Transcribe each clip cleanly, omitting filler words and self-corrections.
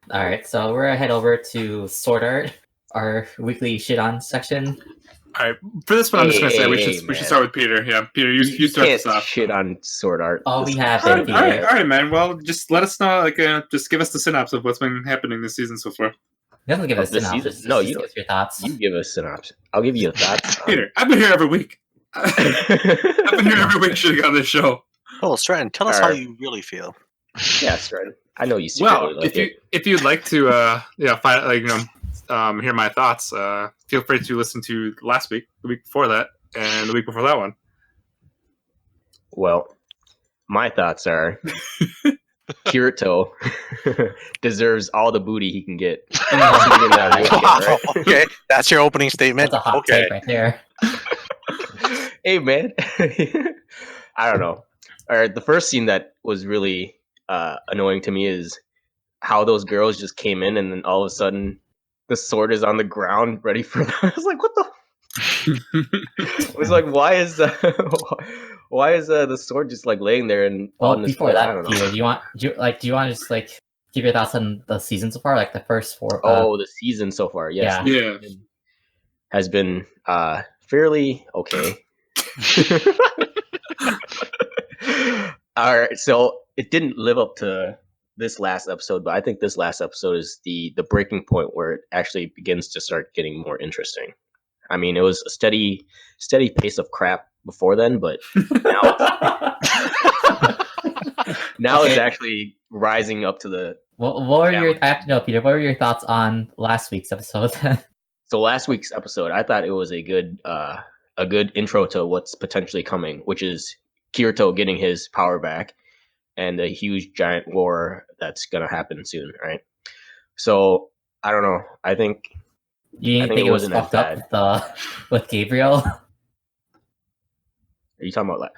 All right, so we're gonna head over to Sword Art, our weekly shit on section. All right, for this one, I'm just gonna say we should start with Peter. Yeah, Peter, you start this off. Shit on Sword Art. Oh, we have All it. right, man. Well, just let us know. Just give us the synopsis of what's been happening this season so far. You have to give us a synopsis. No, you give your thoughts. You give us synopsis. I'll give you a thoughts. Peter, I've been here every week. I've been here every week shooting on this show. Oh, Stratton, tell us how you really feel. Yeah, Stratton. I know you. If you'd like to, hear my thoughts, feel free to listen to last week, the week before that, and the week before that one. Well, my thoughts are Kirito deserves all the booty he can get. Right? Okay, that's your opening statement. That's a hot take right there. Hey, man. I don't know. All right, the first scene that was really annoying to me is how those girls just came in and then all of a sudden the sword is on the ground ready for them. I was like, what the? I was like, why is the sword just like laying there? And before that, I don't know. Peter, do you want to just like give your thoughts on the season so far, like the first 4? The season so far, yes. Yeah. Has been fairly okay. All right, so it didn't live up to this last episode, but I think this last episode is the breaking point where it actually begins to start getting more interesting. I mean, it was a steady pace of crap before then, but now it's actually rising up to the. What were I have to know, Peter. What were your thoughts on last week's episode? So last week's episode, I thought it was a good intro to what's potentially coming, which is Kirito getting his power back and a huge giant war that's gonna happen soon, right? So I don't know. I think you didn't think it was fucked up with Gabriel. Are you talking about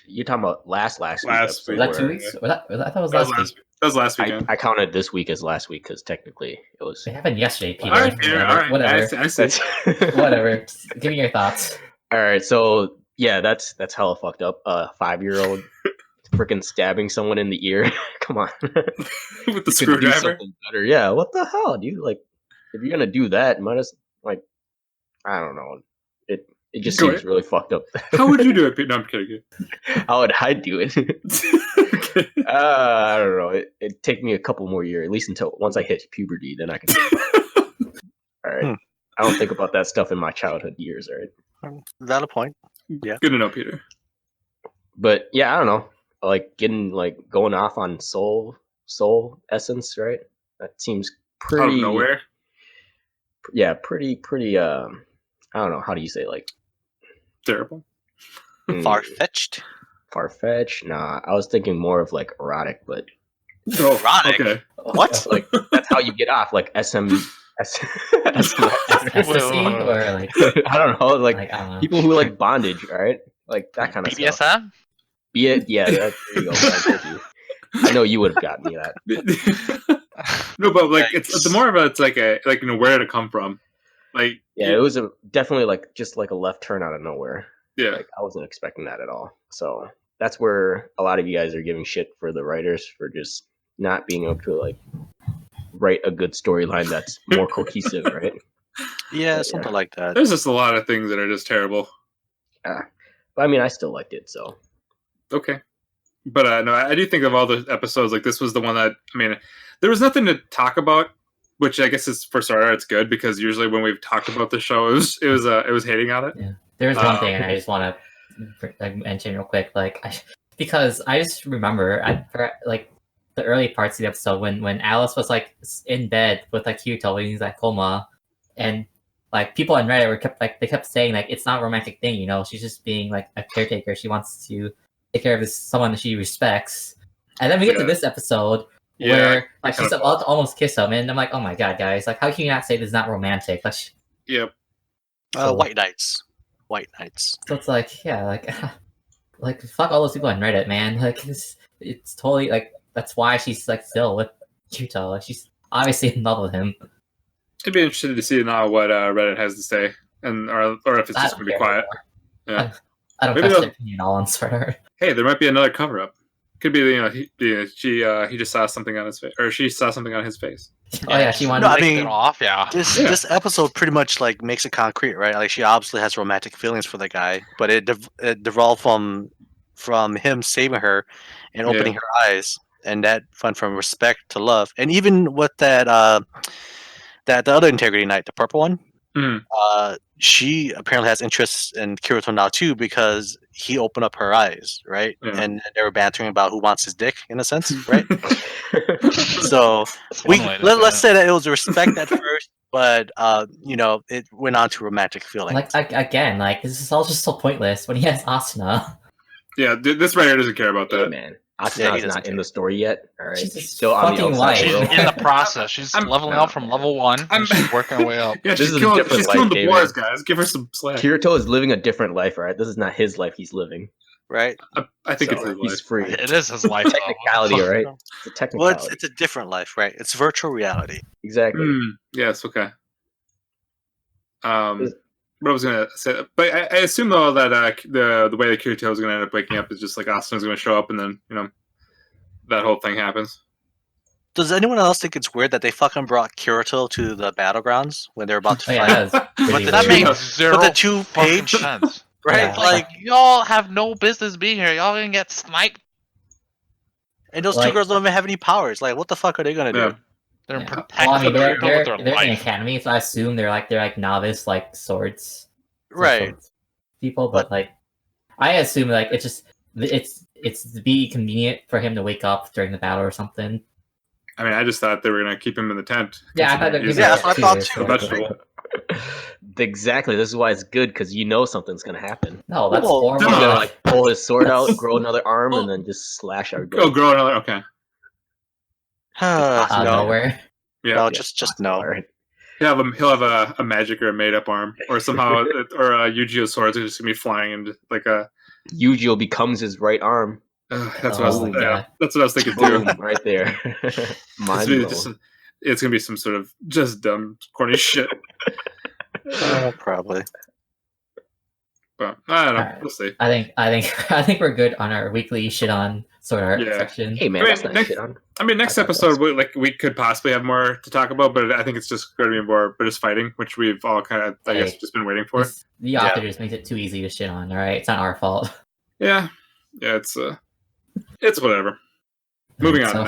you're talking about last week. Was that 2 weeks? I thought it was last week. That was last weekend. I counted this week as last week because technically it was. It happened yesterday, Peter. All right, Peter. All right. Whatever. I see. Whatever. Just give me your thoughts. All right. So yeah, that's hella fucked up. 5-year-old freaking stabbing someone in the ear. Come on. With the screwdriver. Better. Yeah. What the hell, dude? Like, if you're gonna do that, might as I don't know. It just seems really fucked up. How would you do it, Pete? No, I'm kidding. How would I do it? Okay. I don't know. It'd take me a couple more years, at least until once I hit puberty, then I can. All right. I don't think about that stuff in my childhood years. All right. Is that a point? Yeah. Good to know, Peter. But yeah, I don't know. Like going off on soul essence, right? That seems pretty out of nowhere. Yeah, pretty. I don't know. How do you say terrible? Far-fetched. Nah, I was thinking more of like erotic, but erotic. Okay. What? Like that's how you get off, like ecstasy, or like I don't know, like I don't know. People who like bondage, all right, like that kind of stuff. BDSM. Yeah, there you go. I know you would have gotten me that. No, but like it's more of it's like where to come from. Like it was definitely just like a left turn out of nowhere. Yeah, like I wasn't expecting that at all. So that's where a lot of you guys are giving shit for the writers for just not being able to write a good storyline that's more cohesive, right? Yeah, something like that. There's just a lot of things that are just terrible. But I mean, I still liked it. So okay, but no, I do think of all the episodes. Like this was the one that there was nothing to talk about. Which I guess is for starter, it's good because usually when we've talked about the show, it was hating on it. Yeah, there's one thing, and I just want to mention real quick, because I just remember the early parts of the episode when Alice was in bed with Kirito when he's coma, and people on Reddit kept saying it's not a romantic thing, she's just being a caretaker. She wants to take care of someone she respects, and then we get to this episode. Where she's about to almost kiss him, and I'm like, oh my god, guys! How can you not say this is not romantic? Yep. White Knights. So it's fuck all those people on Reddit, man. It's totally that's why she's still with Kirito. She's obviously in love with him. I'd be interested to see now what Reddit has to say, and or if it's just gonna be quiet. Yeah. I don't trust their opinion all on Sword Art. Hey, there might be another cover up. Could be he just saw something on his face, or she saw something on his face. Oh yeah, she wanted. No, I to mean, it off. Yeah. This episode pretty much like makes it concrete, right? Like she obviously has romantic feelings for the guy, but it devolved from him saving her and opening her eyes, and that went from respect to love, and even with that the other integrity knight, the purple one. Mhm. She apparently has interests in Kirito now too because he opened up her eyes, right? Yeah. And they were bantering about who wants his dick in a sense, right? So let's say that it was respect at first, but it went on to romantic feelings. Like again, like this is all just so pointless when he has Asuna. Yeah, this writer doesn't care about Hey, that. man. Asuna's not in the story yet. All right, She's she's still on the fucking outside white. She's world. in the process. She's leveling up from level 1. And she's working her way up. Yeah, This she's is a killing different life, the David. boys, guys. Give her some slack. Kirito is living a different life, all right? This is not his life he's living. Right? I think So it's his he's life. free. It is his life. though. Technicality, all right? It's a Well, technicality. it's a different life, right? It's virtual reality. Exactly. Yes, okay. What I was gonna say, but I assume though that the way that Kirito is gonna end up waking up is just like Asuna's gonna show up and then that whole thing happens. Does anyone else think it's weird that they fucking brought Kirito to the battlegrounds when they're about to Oh, fight? yeah, that was pretty That weird. makes zero But the 2-page, fucking sense. right? Yeah. Like, Y'all have no business being here. Y'all gonna get sniped. and those Like- two girls don't even have any powers. Like, what the fuck are they gonna Yeah. do? They're Yeah. protecting Well, I mean, they're Kirito with their in the life. academy, so I assume they're like novice swords. Right. Swords people, but like I assume like it's to be convenient for him to wake up during the battle or something. I mean, I just thought they were gonna keep him in the tent. Yeah, I thought they'd He's do Yeah, that that's what I thought too, too. a vegetable. Exactly. This is why it's good, because you know something's going to happen. No, that's Well, He's horrible. going to like pull his sword out, grow another arm, and then just slash our Oh, grow another. Okay. Out of no, nowhere. Yeah. no, just no. All right. He'll have a magic or a made up arm, or somehow or Yu-Gi-Oh swords are just gonna be flying into like a. Yu-Gi-Oh becomes his right arm. That's what I was. Oh, Yeah, God. that's what I was thinking too. Boom, right there. Mind blown. It's gonna be some sort of just dumb, corny shit. Probably. But I don't know. Alright. We'll see. I think we're good on our weekly shit on Sword Art Yeah. section. Hey man, I mean, that's not next- shit on. I mean, next I thought episode we could possibly have more to talk about, but I think it's just going to be more British fighting, which we've all kind of, I guess, Hey. just been waiting for. The author just makes it too easy to shit on. All right, it's not our fault. Yeah, it's whatever. Moving on. So,